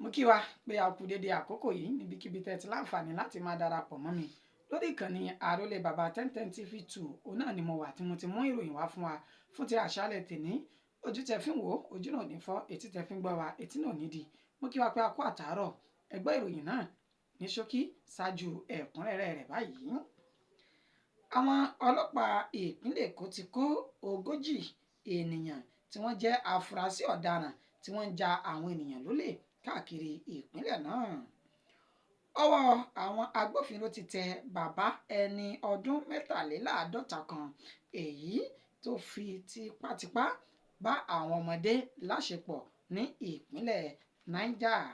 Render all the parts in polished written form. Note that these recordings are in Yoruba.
mo kí wa pé a kú dédé àkókò yìí níbikíbi tẹ́ ti láǹfààní láti máa darapọ̀ mọ́ mi lórí ìkànnì Àrólé Bàbá 1010 TV2. òun náà ni mo wà tí mo ti mú ìròyìn wá fún wa fún ti àṣálẹ́ tèní. ojú tẹ́ fi ń wò ojú náà ní fọ́, etí tẹ́ fi ń gbọ́ wa etí náà ní di. mo kí wa pé a kú àtàárọ̀. ẹ gbọ́ ìròyìn náà ní ṣókí ṣáájú ẹ̀kúnrẹ́rẹ́ rẹ̀ báyìí. àwọn ọlọ́pàá ìpínlẹ̀ Èkó ti kó 40 ènìyàn tí wọ́n jẹ́ afurasí ọ̀daràn tí wọ́n ń ja àwọn ènìyàn lólè káàkiri ìpínlẹ̀ náà. ọwọ́ àwọn agbófinró ti tẹ bàbá ẹni ọdún 53 kan, èyí tó fi tipátipá bá àwọn ọmọdé láṣepọ̀ ní ìpínlẹ̀ Niger.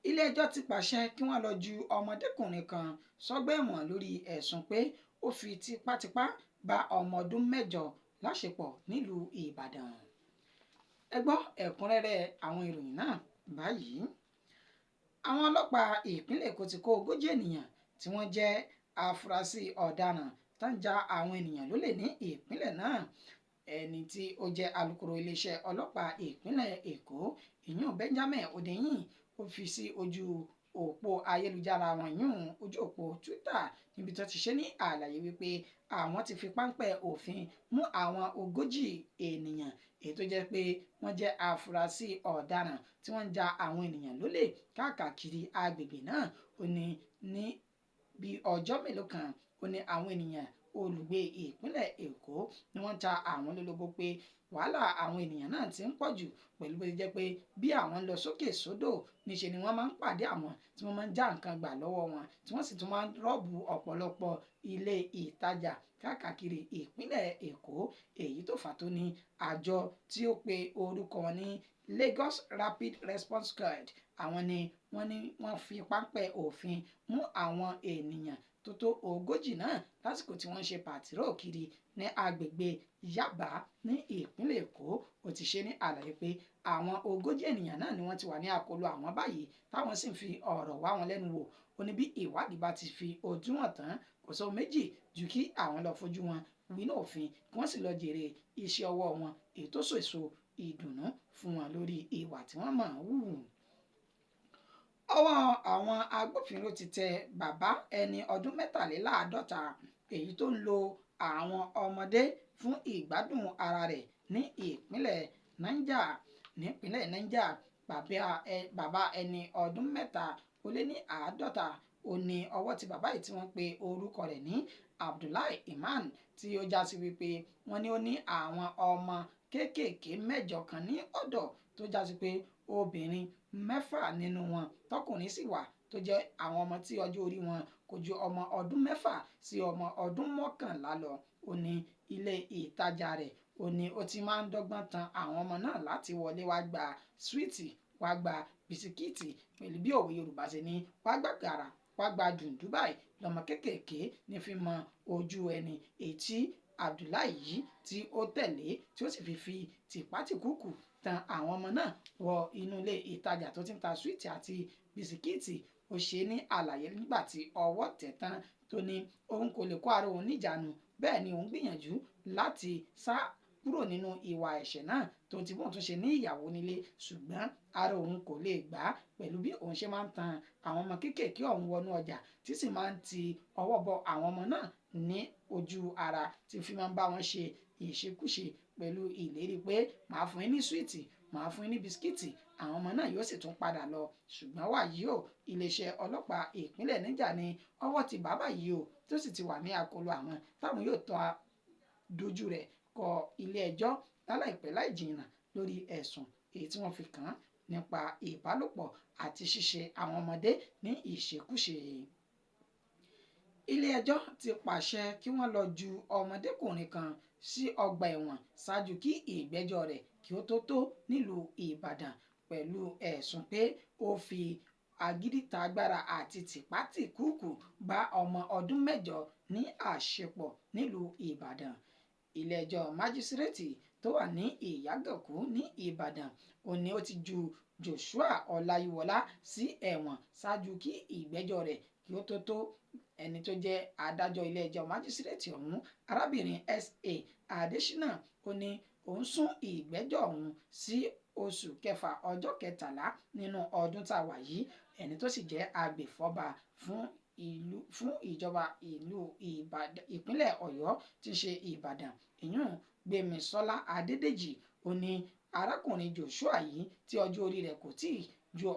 ilé-ẹjọ́ ti pàṣẹ kí wọ́n lọ ju ọmọdékùnrin kan sọ́gbà ẹ̀wọ̀n lórí ẹ̀sùn pé ó fi tipátipá bá ọmọ ọdún 8 láṣepọ̀ nílùú Ìbàdàn. ẹ gbọ́ ẹ̀kúnrẹ́rẹ́ àwọn ìròyìn náà báyìí. àwọn ọlọ́pàá ìpínlẹ̀ Èkó ti kó 40 ènìyàn tí wọ́n jẹ́ afurasí ọ̀daràn tó ń ja àwọn ènìyàn lólè ní ìpínlẹ̀ náà. ẹni tí ó jẹ́ alukoro iléeṣẹ́ ọlọ́pàá ìpínlẹ̀ Èkó, ìyún Benjamin Hundeyin, ó fi sí ojú òpó ayélujára wọn yún ojú òpó Twitter níbi tó ti ṣe ní àlàyé wípé àwọn ti fi páńpẹ́ òfin mú àwọn 40 ènìyàn èyí tó jẹ́ pé wọ́n jẹ́ afurasí ọ̀daràn tí wọ́n ń ja àwọn ènìyàn lólè káàkiri agbègbè náà. ó ní bí ọjọ́ mélòó kan ó ní àwọn ènìyàn olùgbé ìpínlẹ̀ Èkó ni wọ́n ta àwọn lólobó pé wàhálà àwọn ènìyàn náà ti ń pọ̀ jù, pẹ̀lú bó ti jẹ́ pé bí àwọn ń lọ sókè sódò níṣe ni wọ́n máa ń pàdé àwọn tí wọ́n máa ń já nǹkan gbà lọ́wọ́ wọn, tí wọ́n sì tún máa ń rọ́ọ̀bù ọ̀pọ̀lọpọ̀ ilé ìtajà káàkiri ìpínlẹ̀ Èkó. èyí tó fà tó ní àjọ tí ó pe orúkọ wọn ní Lagos Rapid Response Squad, àwọn ni wọ́n fi páńpẹ́ òfin mú àwọn ènìyàn tó 40 náà lásìkò tí wọ́n ṣe pàtírò kiri ní agbègbè Yaba ní ìpínlẹ̀ Èkó. ó ti ṣe ní àlàyé pé àwọn 40 ènìyàn náà ni wọ́n ti wà ní àkóló àwọn báyìí, táwọn sì ń fi ọ̀rọ̀ wá wọn lẹ́nu wò. ó ní bí ìwádìí bá ti fi ojú hàn tán, kò sọ méjì ju kí àwọn lọ fojú wọn winá òfin kí wọ́n sì lọ jèrè iṣẹ́ ọwọ́ wọn èyí tó so èso ìdùnnú fún wọn lórí ìwà tí wọ́n máa ń hù. ọwọ́ àwọn agbófinró ti tẹ bàbá ẹni ọdún 53 èyí tó ń lo àwọn ọmọdé fún ìgbádùn ara rẹ̀ ní ìpínlẹ̀ Niger. nípínlẹ̀ Niger, bàbá ẹni ọdún 53 ó ní ọwọ́ tí bàbá yìí tí wọ́n pe orúkọ rẹ̀ ní Abdullahi Iman, tí ó já sí wípé wọ́n ní ó ní àwọn ọmọ kéékèèké 8 kan ní ọ̀dọ̀, tó já sí pé obìnrin 6 nínú wọn tọkùnrin sì wà, tó jẹ́ àwọn ọmọ tí ọjọ́ orí wọn kò ju ọmọ ọdún 6 sí ọmọ ọdún 11 lọ. ó ní ilé ìtajà rẹ̀ ó ní ó ti máa ń dọ́gbọ́n tan àwọn ọmọ náà láti wọlé wá gba súwìtì, wá gba bisikíìtì, pẹ̀lú bí òwe Yorùbá ṣe ní wá gba gàrà wá gba dùndú báyìí lọ́mọ kéékèèké ní fi mọ ojú ẹni. èyí tí Abdullahi yìí tí ó tẹ̀lé tí ó sì fi tìpátìkúùkù tan àwọn ọmọ náà wọ inú ilé ìtajà tó ti ń ta súwìtì àti bisikíìtì. ó ṣe ní àlàyé nígbà tí ọwọ́ tẹ̀ tán tó ní òun kò lè kó ara òun níjàánu, bẹ́ẹ̀ ni òun gbìyànjú láti sá kúrò nínú ìwà ẹ̀ṣẹ̀ náà tó ti bóun tún ṣe ní ìyàwó nílé, ṣùgbọ́n ara òun kò lè gbà á pẹ̀lú bí òun ṣe máa ń tan àwọn ọmọ kéékèèké ọ̀hún wọnú ọjà tí sì máa ń ti ọwọ́ bọ àwọn ọmọ náà ní ojú ara, tí fi máa ń bá wọn ṣe ìṣekúṣe pẹ̀lú ìlérí pé màá fún yín ní súwìtì, màá fún yín ní bisikíìtì, àwọn ọmọ náà yóò sì tún padà lọ. ṣùgbọ́n wàyí o, iléeṣẹ́ ọlọ́pàá ìpínlẹ̀ Niger ní ọwọ́ ti bàbá yìí o, tó sì ti wà ní àkóló àwọn táwọn yóò tọ́ dojú rẹ̀ kọ ilé ẹjọ́ láláìpẹ́ láì jìnnà lórí ẹ̀sùn èyí tí wọ́n fi kàn án nípa ìbálòpọ̀ àti ṣíṣe àwọn ọmọdé ní ìṣekúṣe. ilé ẹjọ́ ti pàṣẹ kí wọ́n lọ ju ọmọdékùnrin kan sí ọgbà ẹ̀wọ̀n ṣáájú kí ìgbẹ́jọ́ rẹ̀ kí ó tó nílùú Ìbàdàn, pẹ̀lú ẹ̀sùn pé ó fi agídítagbára àti tìpátìkúùkù bá ọmọ ọdún 8 ní àṣepọ̀ nílùú Ìbàdàn. ilé-ẹjọ́ májísírèètì tó wà ní Ìyágànkú ní Ìbàdàn ó ní ó ti ju Joshua Ọláyíwọlá sí ẹ̀wọ̀n ṣáájú kí ìgbẹ́jọ́ rẹ̀ kí ó tó. ẹni tó jẹ́ adájọ́ ilé-ẹjọ́ májísírèètì ọ̀hún, arábìnrin S.A. Adésínà, ó ní òun sún ìgbẹ́jọ́ ọ̀hún sí oṣù kẹfà ọjọ́ kẹtàlá nínú ọdún tá a wà yìí ẹni tó sì jẹ́ agbèfọ́ba fún ìjọba ìlú ìpínlẹ̀ Ọ̀yọ́ tí ń ṣe Ìbàdàn ìyún Gbémisọ́lá Adédèjì ó ní arákùnrin Joshua yìí tí ọjọ́ orí rẹ̀ kò tíì ju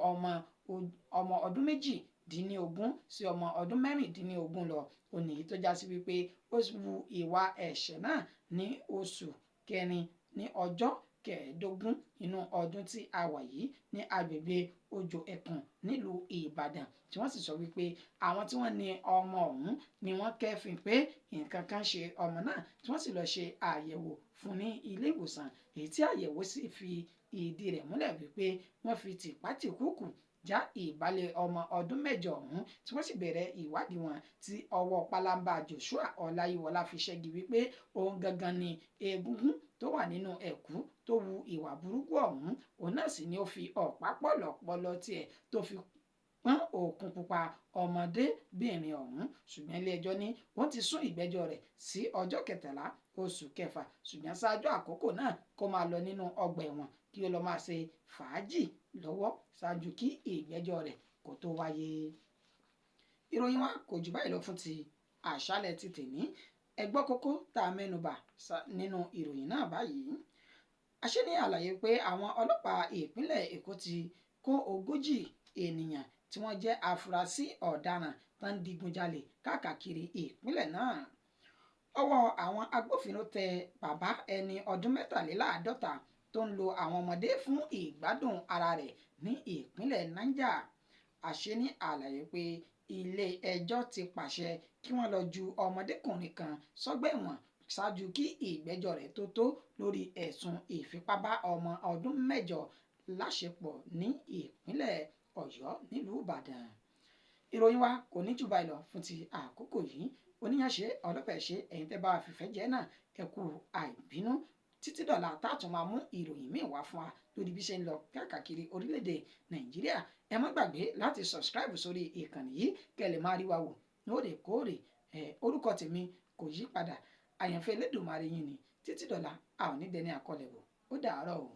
ọmọ ọdún méjìdínlógún sí ọmọ ọdún mẹ́rìndínlógún lọ ó ní tó já sí wípé ó wu ìwà ẹ̀ṣẹ̀ náà ní oṣù kẹrin ní ọjọ́ kẹẹ̀ẹ́dógún inú ọdún tí a wà yìí ní agbègbè Òjò Ẹkùn nílùú Ìbàdàn tí wọ́n sì sọ wípé àwọn tí wọ́n ní ọmọ ọ̀hún ni wọ́n kẹ́fìn pé nǹkan kan ṣe ọmọ náà tí wọ́n sì lọ ṣe àyẹ̀wò fún ní ilé ìwòsàn èyí tí àyẹ̀wò sì fi ìdí rẹ̀ múlẹ̀ wípé wọ́n fi tìpátìkúùkù já ìbálẹ̀ ọmọ ọdún mẹ́jọ ọ̀hún tí wọ́n sì bẹ̀rẹ̀ ìwádìí wọn tí ọwọ́ pálábá Joshua Ọláyíwọlá fi ṣẹ́gi wípé òun gangan ni egungun tó wà nínú ẹ̀kú tó wu ìwà burúkú ọ̀hún òun náà sì ni ó fi ọ̀pá pọ̀lọ̀pọ̀lọ̀ tiẹ̀ tó fi pọ́n òkun pupa ọmọdébìnrin ọ̀hún ṣùgbọ́n ilé-ẹjọ́ ní wọ́n ti sún ìgbẹ́jọ́ rẹ̀ sí ọjọ́ kẹtàlá oṣù kẹfà ṣùgbọ́n ṣáájú àkókò náà kó máa lọ nínú ọgbà ẹ̀wọ̀n kí ó lọ máa ṣe fàájì lọ́wọ́ ṣáájú kí ìgbẹ́jọ́ rẹ̀ kó tó wáyé. ìròyìn wa kò jù báyìí lọ fún ti àṣálẹ́ ti tèmi ẹ gbọ́ kókó tá a mẹ́nubà nínú ìròyìn náà báyìí. a ṣe ní àlàyé pé àwọn ọlọ́pàá ìpínlẹ̀ Èkó ti kó 40 ènìyàn tí wọ́n jẹ́ afurasí ọ̀daràn tó ń digunjalè káàkiri ìpínlẹ̀ náà. ọwọ́ àwọn agbófinró tẹ bàbá ẹni ọdún mẹ́tàléláàádọ́ta tó ń lo àwọn ọmọdé fún ìgbádùn ara rẹ̀ ní ìpínlẹ̀ Niger. a ṣe ní àlàyé pé ilé ẹjọ́ ti pàṣẹ kí wọ́n lọ ju ọmọdékùnrin kan sọ́gbà ẹ̀wọ̀n ṣáájú kí ìgbẹ́jọ́ rẹ̀ tó lórí ẹ̀sùn ìfipábá ọmọ ọdún 8 láṣepọ̀ ní ìpínlẹ̀ Ọ̀yọ́ nílùú Ìbàdàn. ìròyìn wa kò ní jù báyìí lọ fún ti àkókò yìí oníyànṣe ọlọ́pàá ṣe ẹ̀yin tẹ́ bá wa fìfẹ́ jẹ́ náà ẹ kú àìbínú títí dọ̀là táàtún máa mú ìròyìn míì wá fún wa lórí bí ṣe ń lọ káàkiri orílẹ̀-èdè Nàìjíríà ẹ má gbàgbé láti subscribe sórí ìkànnì yìí kẹ́ lè máa rí wa wò lóòrèkóòrè orúkọ tèmi kò yí padà àyànfẹ́ Elédùmarè yín ni títí dọ̀là a ò ní dẹni àkọlẹ̀ wò ó dàárọ̀ o.